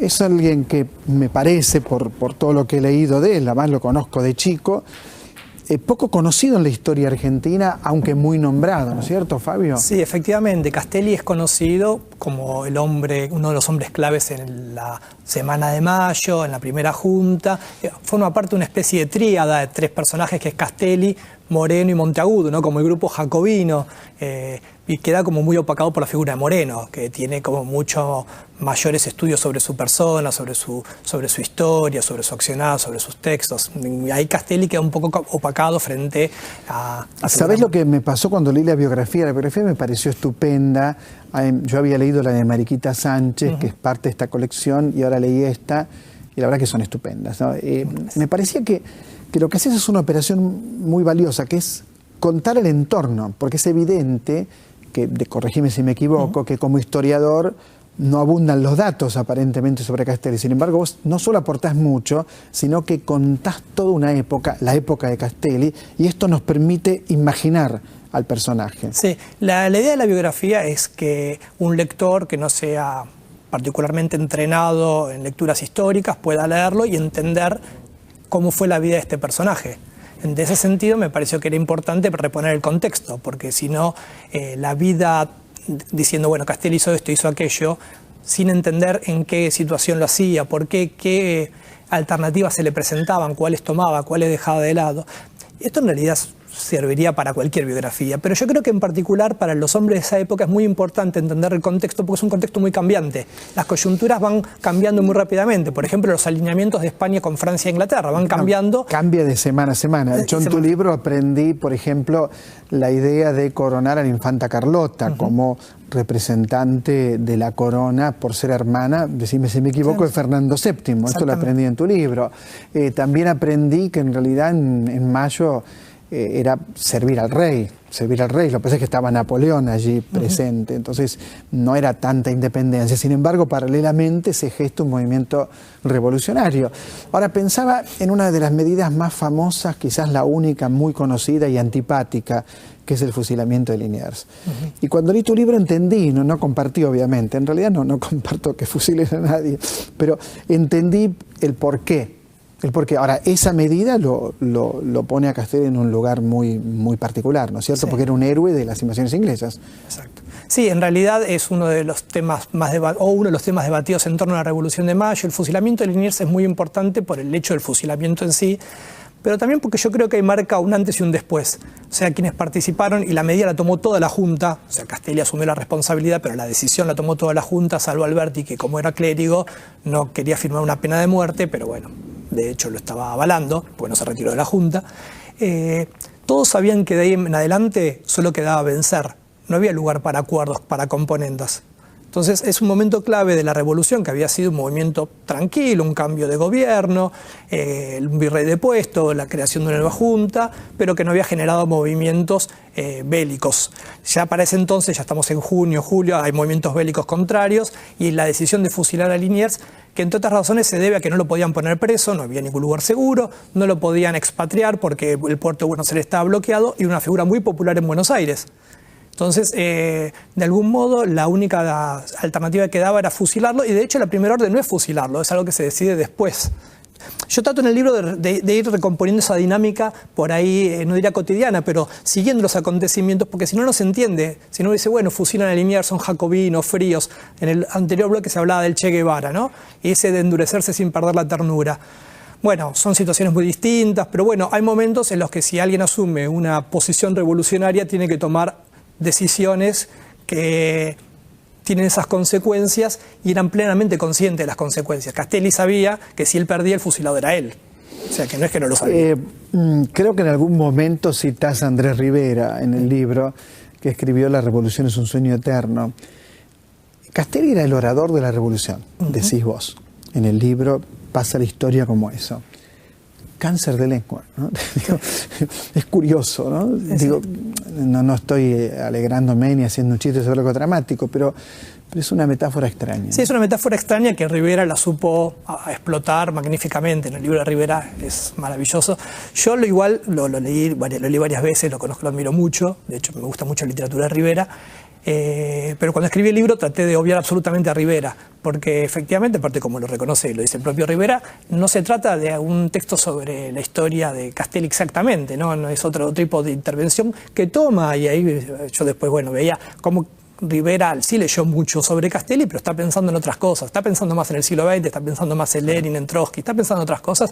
Es alguien que me parece, por todo lo que he leído de él, además lo conozco de chico, poco conocido en la historia argentina, aunque muy nombrado, ¿no es cierto, Fabio? Sí, efectivamente. Castelli es conocido como el hombre, uno de los hombres claves en la Semana de Mayo, en la primera junta. Forma parte de una especie de tríada de tres personajes que es Castelli, Moreno y Monteagudo, ¿no? Como el grupo jacobino, y queda como muy opacado por la figura de Moreno, que tiene como mucho mayores estudios sobre su persona, sobre su historia, sobre su accionar, sobre sus textos. Y ahí Castelli queda un poco opacado frente a ¿Sabés lo que me pasó cuando leí la biografía? La biografía me pareció estupenda. Yo había leído la de Mariquita Sánchez, que es parte de esta colección, y ahora leí esta, y la verdad que son estupendas, ¿no? Me parecía que lo que haces es una operación muy valiosa, que es contar el entorno, porque es evidente que, corregime si me equivoco, que como historiador no abundan los datos aparentemente sobre Castelli. Sin embargo, vos no solo aportás mucho, sino que contás toda una época, la época de Castelli, y esto nos permite imaginar al personaje. Sí, la idea de la biografía es que un lector que no sea particularmente entrenado en lecturas históricas pueda leerlo y entender cómo fue la vida de este personaje. En ese sentido me pareció que era importante reponer el contexto, porque si no, la vida diciendo, bueno, Castelli hizo esto, hizo aquello, sin entender en qué situación lo hacía, por qué alternativas se le presentaban, cuáles tomaba, cuáles dejaba de lado. Esto en realidad serviría para cualquier biografía, pero yo creo que en particular para los hombres de esa época es muy importante entender el contexto porque es un contexto muy cambiante. Las coyunturas van cambiando muy rápidamente. Por ejemplo, los alineamientos de España con Francia e Inglaterra van cambiando. Cambia de semana a semana. Yo en tu libro aprendí, por ejemplo, la idea de coronar a la infanta Carlota como representante de la corona por ser hermana, decime si me equivoco, de Fernando VII. Esto lo aprendí en tu libro. También aprendí que en realidad en mayo era servir al rey. Lo que pasa es que estaba Napoleón allí presente, entonces no era tanta independencia. Sin embargo, paralelamente se gesta un movimiento revolucionario. Ahora, pensaba en una de las medidas más famosas, quizás la única, muy conocida y antipática, que es el fusilamiento de Liniers. Y cuando leí tu libro entendí, no compartí obviamente, en realidad no comparto que fusilen a nadie, pero entendí el porqué. Ahora, esa medida lo pone a Castelli en un lugar muy particular, ¿no es cierto? Sí. Porque era un héroe de las invasiones inglesas. Exacto. Sí, en realidad es uno de los temas uno de los temas debatidos en torno a la Revolución de Mayo. El fusilamiento de Liniers es muy importante por el hecho del fusilamiento en sí, pero también porque yo creo que marca un antes y un después. O sea, quienes participaron, y la medida la tomó toda la Junta, o sea, Castelli asumió la responsabilidad, pero la decisión la tomó toda la Junta, salvo Alberti, que como era clérigo, no quería firmar una pena de muerte, pero bueno, de hecho lo estaba avalando, porque no se retiró de la Junta. Todos sabían que de ahí en adelante solo quedaba vencer, no había lugar para acuerdos, para componendas. Entonces es un momento clave de la revolución, que había sido un movimiento tranquilo, un cambio de gobierno, el virrey depuesto, la creación de una nueva junta, pero que no había generado movimientos bélicos. Ya para ese entonces, ya estamos en junio, julio, hay movimientos bélicos contrarios, y la decisión de fusilar a Liniers, que entre otras razones se debe a que no lo podían poner preso, no había ningún lugar seguro, no lo podían expatriar porque el puerto de Buenos Aires estaba bloqueado, y una figura muy popular en Buenos Aires. Entonces, de algún modo, la única alternativa que daba era fusilarlo, y de hecho la primera orden no es fusilarlo, es algo que se decide después. Yo trato en el libro de ir recomponiendo esa dinámica por ahí, no diría cotidiana, pero siguiendo los acontecimientos, porque si no, no se entiende. Si no dice, bueno, fusilan a Liniers, son jacobinos, fríos. En el anterior bloque se hablaba del Che Guevara, ¿no? Y ese de endurecerse sin perder la ternura. Bueno, son situaciones muy distintas, pero bueno, hay momentos en los que si alguien asume una posición revolucionaria, tiene que tomar decisiones que tienen esas consecuencias, y eran plenamente conscientes de las consecuencias. Castelli sabía que si él perdía, el fusilado era él. O sea, que no es que no lo sabía. Creo que en algún momento citás a Andrés Rivera en el libro, que escribió La revolución es un sueño eterno. Castelli era el orador de la revolución, decís vos. En el libro pasa la historia como eso. Cáncer de lengua, ¿no? Es curioso, ¿no? Digo, no estoy alegrándome ni haciendo un chiste sobre algo dramático, pero Pero es una metáfora extraña. Sí, es una metáfora extraña que Rivera la supo a explotar magníficamente. En el libro de Rivera es maravilloso. Yo lo leí varias veces, lo conozco, lo admiro mucho. De hecho, me gusta mucho la literatura de Rivera. Pero cuando escribí el libro traté de obviar absolutamente a Rivera, porque efectivamente, aparte como lo reconoce y lo dice el propio Rivera, no se trata de un texto sobre la historia de Castelli exactamente, no es otro tipo de intervención que toma, y ahí yo después, veía cómo Rivera sí leyó mucho sobre Castelli, pero está pensando en otras cosas, está pensando más en el siglo XX, está pensando más en Lenin, en Trotsky, está pensando en otras cosas.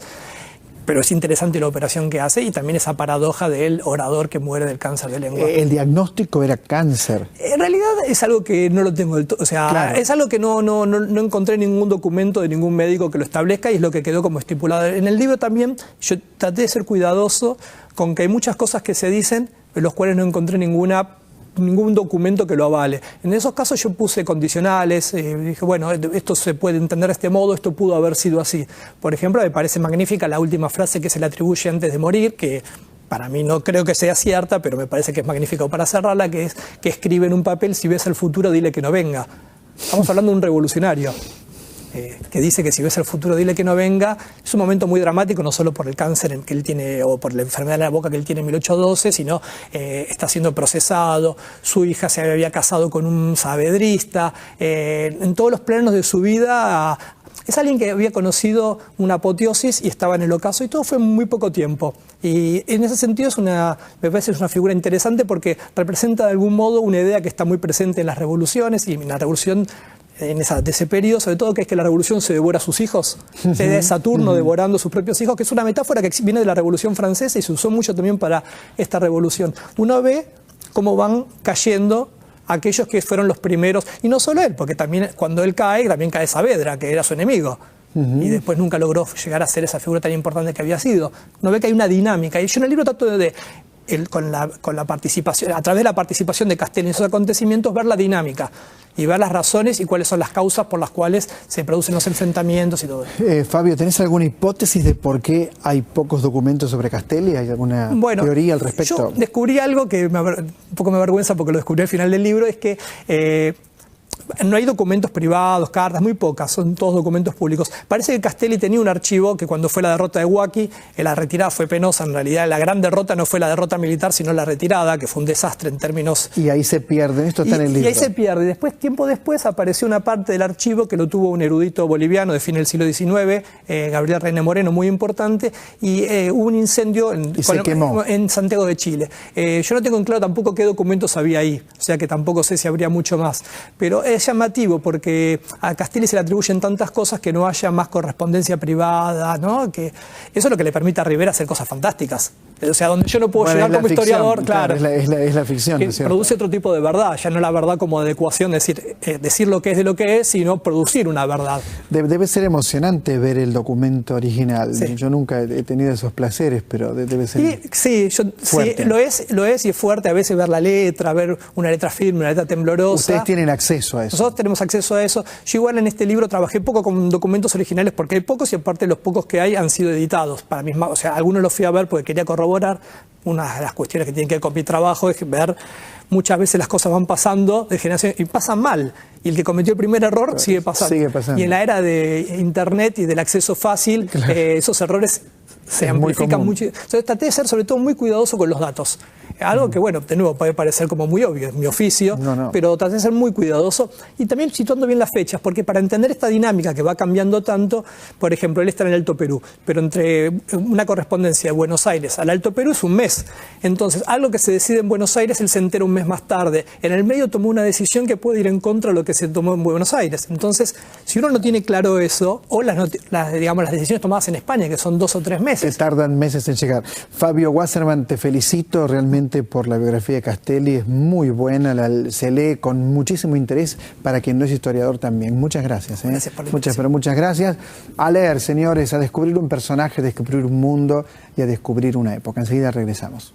Pero es interesante la operación que hace y también esa paradoja del orador que muere del cáncer de lengua. El diagnóstico era cáncer. En realidad es algo que no lo tengo del todo, o sea, claro. Es algo que no encontré ningún documento de ningún médico que lo establezca y es lo que quedó como estipulado. En el libro también yo traté de ser cuidadoso con que hay muchas cosas que se dicen, en los cuales no encontré ningún documento que lo avale. En esos casos yo puse condicionales, dije, esto se puede entender de este modo, esto pudo haber sido así. Por ejemplo, me parece magnífica la última frase que se le atribuye antes de morir, que para mí no creo que sea cierta, pero me parece que es magnífico para cerrarla, que es que escribe en un papel: si ves el futuro, dile que no venga. Estamos hablando de un revolucionario. Que dice que si ves el futuro, dile que no venga. Es un momento muy dramático, no solo por el cáncer que él tiene o por la enfermedad de la boca que él tiene en 1812, sino está siendo procesado, su hija se había casado con un saavedrista, en todos los planos de su vida. Es alguien que había conocido una apoteosis y estaba en el ocaso, y todo fue en muy poco tiempo. Y en ese sentido me parece una figura interesante porque representa de algún modo una idea que está muy presente en las revoluciones y en la revolución de ese periodo, sobre todo, que es que la revolución se devora a sus hijos. Se ve Saturno devorando a sus propios hijos, que es una metáfora que viene de la Revolución Francesa y se usó mucho también para esta revolución. Uno ve cómo van cayendo aquellos que fueron los primeros, y no solo él, porque también cuando él cae, también cae Saavedra, que era su enemigo. Y después nunca logró llegar a ser esa figura tan importante que había sido. Uno ve que hay una dinámica, y yo en el libro trato con la participación, a través de la participación de Castelli en esos acontecimientos, ver la dinámica y ver las razones y cuáles son las causas por las cuales se producen los enfrentamientos y todo eso. Fabio, ¿tenés alguna hipótesis de por qué hay pocos documentos sobre Castelli? ¿Hay alguna teoría al respecto? Yo descubrí algo que un poco me avergüenza porque lo descubrí al final del libro, es que no hay documentos privados, cartas, muy pocas, son todos documentos públicos. Parece que Castelli tenía un archivo que cuando fue la derrota de Huaki, la retirada fue penosa. En realidad la gran derrota no fue la derrota militar, sino la retirada, que fue un desastre en términos... Y ahí se pierde, esto está en el libro. Y ahí se pierde. Después, tiempo después, apareció una parte del archivo que lo tuvo un erudito boliviano de fin del siglo XIX, Gabriel Reina Moreno, muy importante, y hubo un incendio en Santiago de Chile. Yo no tengo en claro tampoco qué documentos había ahí, o sea que tampoco sé si habría mucho más. Pero es llamativo porque a Castelli se le atribuyen tantas cosas que no haya más correspondencia privada, ¿no? Que eso es lo que le permite a Rivera hacer cosas fantásticas. O sea, donde yo no puedo llegar como historiador, claro. Es la ficción. Que produce otro tipo de verdad, ya no la verdad como adecuación, decir lo que es de lo que es, sino producir una verdad. Debe ser emocionante ver el documento original. Sí. Yo nunca he tenido esos placeres, pero debe ser fuerte. Sí, lo es y es fuerte a veces ver la letra, ver una letra firme, una letra temblorosa. Ustedes tienen acceso a eso. Nosotros tenemos acceso a eso. Yo igual en este libro trabajé poco con documentos originales porque hay pocos y aparte los pocos que hay han sido editados. Para mí, o sea, algunos los fui a ver porque quería corroborar. Una de las cuestiones que tienen que ver con mi trabajo es ver muchas veces las cosas van pasando de generación y pasan mal. Y el que cometió el primer error sigue pasando. Y en la era de Internet y del acceso fácil, esos errores se amplifican mucho. Entonces traté de ser sobre todo muy cuidadoso con los datos. Algo que, de nuevo, puede parecer como muy obvio, es mi oficio, pero traté de ser muy cuidadoso y también situando bien las fechas, porque para entender esta dinámica que va cambiando tanto, por ejemplo, él está en el Alto Perú, pero entre una correspondencia de Buenos Aires al Alto Perú es un mes. Entonces, algo que se decide en Buenos Aires, él se entera un mes más tarde. En el medio tomó una decisión que puede ir en contra de lo que se tomó en Buenos Aires. Entonces, si uno no tiene claro eso, o las decisiones tomadas en España, que son 2 o 3 meses. Se tardan meses en llegar. Fabio Wasserman, te felicito realmente por la biografía de Castelli, es muy buena, se lee con muchísimo interés para quien no es historiador también. Muchas gracias. Gracias por la invitación. Muchas gracias. A leer, señores, a descubrir un personaje, a descubrir un mundo y a descubrir una época. Enseguida regresamos.